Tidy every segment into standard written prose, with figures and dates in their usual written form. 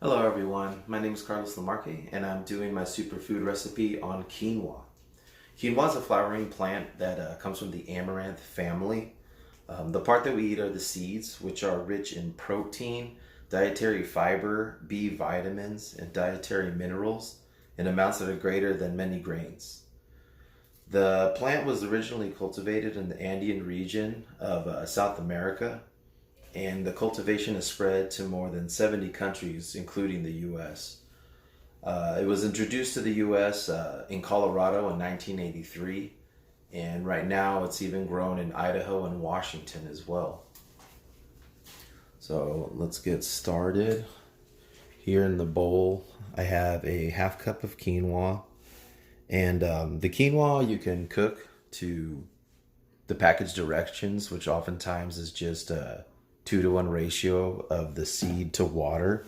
Hello everyone, my name is Carlos Lamarque and I'm doing my superfood recipe on quinoa. Quinoa is a flowering plant that comes from the amaranth family. The part that we eat are the seeds, which are rich in protein, dietary fiber, B vitamins, and dietary minerals in amounts that are greater than many grains. The plant was originally cultivated in the Andean region of South America, and the cultivation is spread to more than 70 countries, including the U.S. It was introduced to the U.S. In Colorado in 1983, and right now it's even grown in Idaho and Washington as well. So let's get started. Here in the bowl, I have a half cup of quinoa, and the quinoa you can cook to the package directions, which oftentimes is just a 2-to-1 ratio of the seed to water.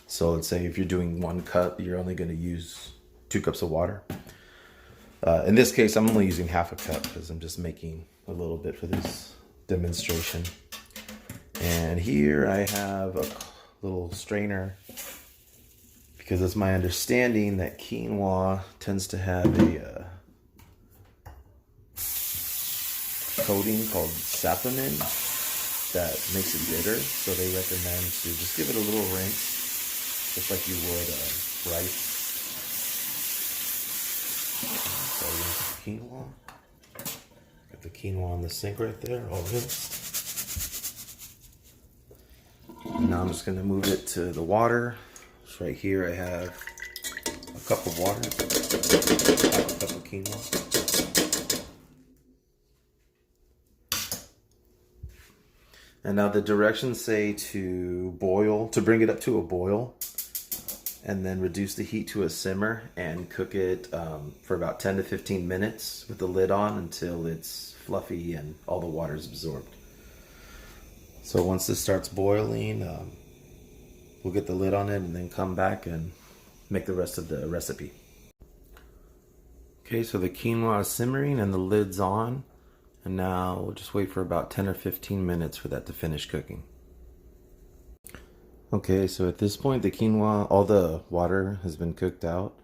So let's say if you're doing 1 cup, you're only going to use 2 cups of water. In this case, I'm only using half a cup because I'm just making a little bit for this demonstration. And here I have a little strainer because it's my understanding that quinoa tends to have a coating called saponin that makes it bitter, so they recommend to just give it a little rinse, just like you would rice. So rinse the quinoa. Got the quinoa on the sink right there, all rinsed. And now I'm just going to move it to the water. So right here I have a cup of water, half a cup of quinoa. And now the directions say to boil, to bring it up to a boil, and then reduce the heat to a simmer and cook it for about 10 to 15 minutes with the lid on until it's fluffy and all the water is absorbed. So once this starts boiling, we'll get the lid on it and then come back and make the rest of the recipe. Okay, so the quinoa is simmering and the lid's on. And now we'll just wait for about 10 or 15 minutes for that to finish cooking. Okay, so at this point the quinoa, all the water has been cooked out.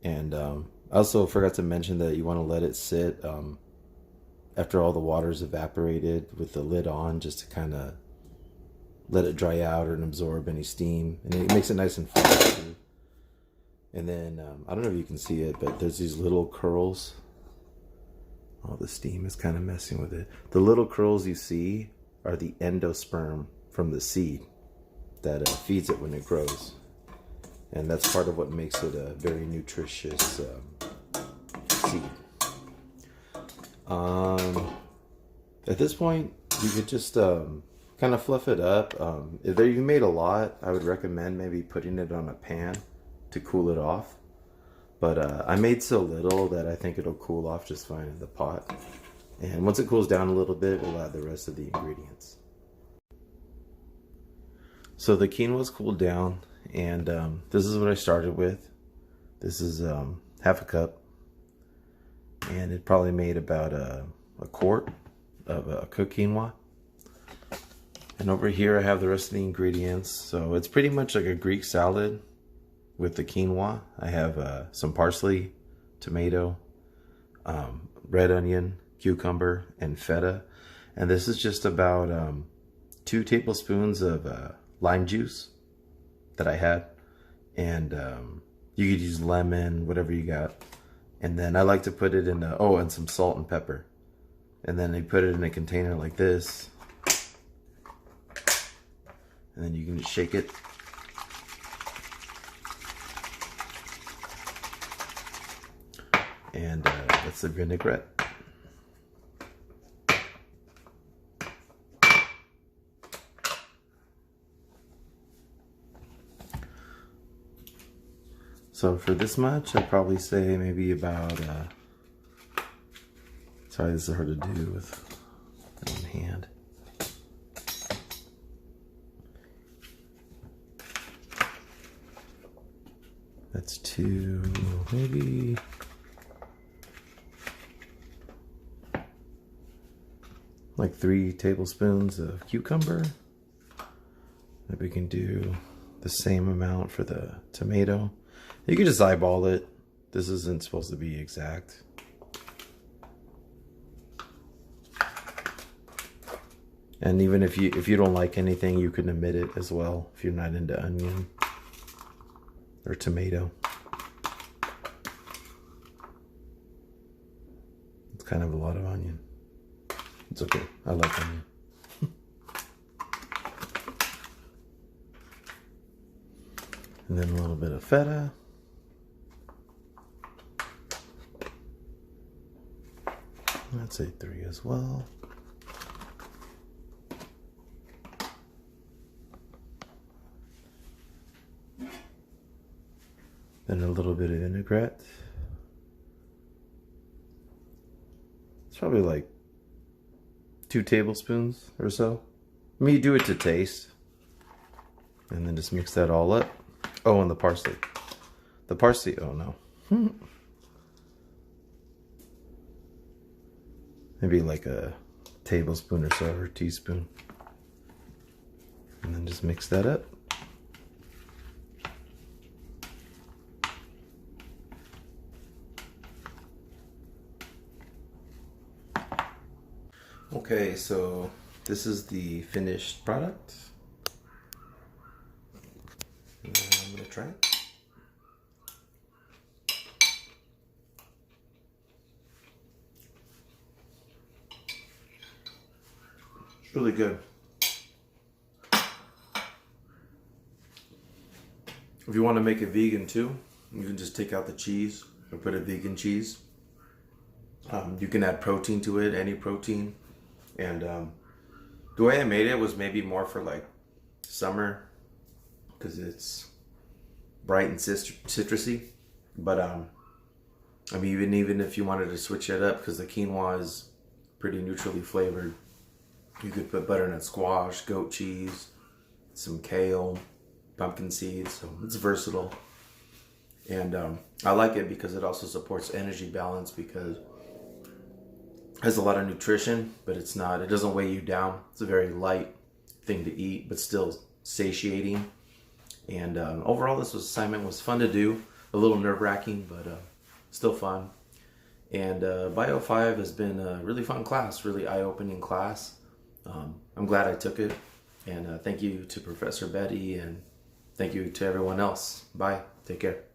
And I also forgot to mention that you want to let it sit after all the water's evaporated with the lid on, just to kind of let it dry out and absorb any steam. And it makes it nice and fluffy too. And then, I don't know if you can see it, but there's these little curls. Oh, the steam is kind of messing with it. The little curls you see are the endosperm from the seed that feeds it when it grows. And that's part of what makes it a very nutritious seed. At this point, you could just kind of fluff it up. If you made a lot, I would recommend maybe putting it on a pan to cool it off. But I made so little that I think it'll cool off just fine in the pot. And once it cools down a little bit, we'll add the rest of the ingredients. So the quinoa's cooled down, and this is what I started with. This is half a cup, and it probably made about a quart of cooked quinoa. And over here I have the rest of the ingredients. So it's pretty much like a Greek salad with the quinoa. I have some parsley, tomato, red onion, cucumber, and feta. And this is just about 2 tablespoons of lime juice that I had. And you could use lemon, whatever you got. And then I like to put it in and some salt and pepper. And then they put it in a container like this. And then you can just shake it. And that's the vinaigrette. So for this much, I'd probably say maybe about, sorry, this is hard to do with one hand. That's 2, maybe. Like 3 tablespoons of cucumber. Maybe we can do the same amount for the tomato. You can just eyeball it. This isn't supposed to be exact. And even if you don't like anything, you can omit it as well if you're not into onion or tomato. It's kind of a lot of onion. It's okay. I like onion. And then a little bit of feta. I'd say 3 as well. Then a little bit of vinaigrette. It's probably like 2 tablespoons or so. I mean, you do it to taste. And then just mix that all up. Oh, and the parsley. The parsley, oh no. Maybe like a tablespoon or so, or a teaspoon. And then just mix that up. Okay, so this is the finished product. And I'm gonna try it. It's really good. If you want to make it vegan too, you can just take out the cheese or put a vegan cheese. You can add protein to it, any protein. And the way I made it was maybe more for like summer because it's bright and citrusy. But I mean, even if you wanted to switch it up, because the quinoa is pretty neutrally flavored, you could put butternut squash, goat cheese, some kale, pumpkin seeds. So it's versatile. And I like it because it also supports energy balance, because it has a lot of nutrition, but it doesn't weigh you down. It's a very light thing to eat, but still satiating. And overall, this assignment was fun to do. A little nerve-wracking, but still fun. And Bio 5 has been a really fun class, really eye-opening class. I'm glad I took it. And thank you to Professor Betty, and thank you to everyone else. Bye. Take care.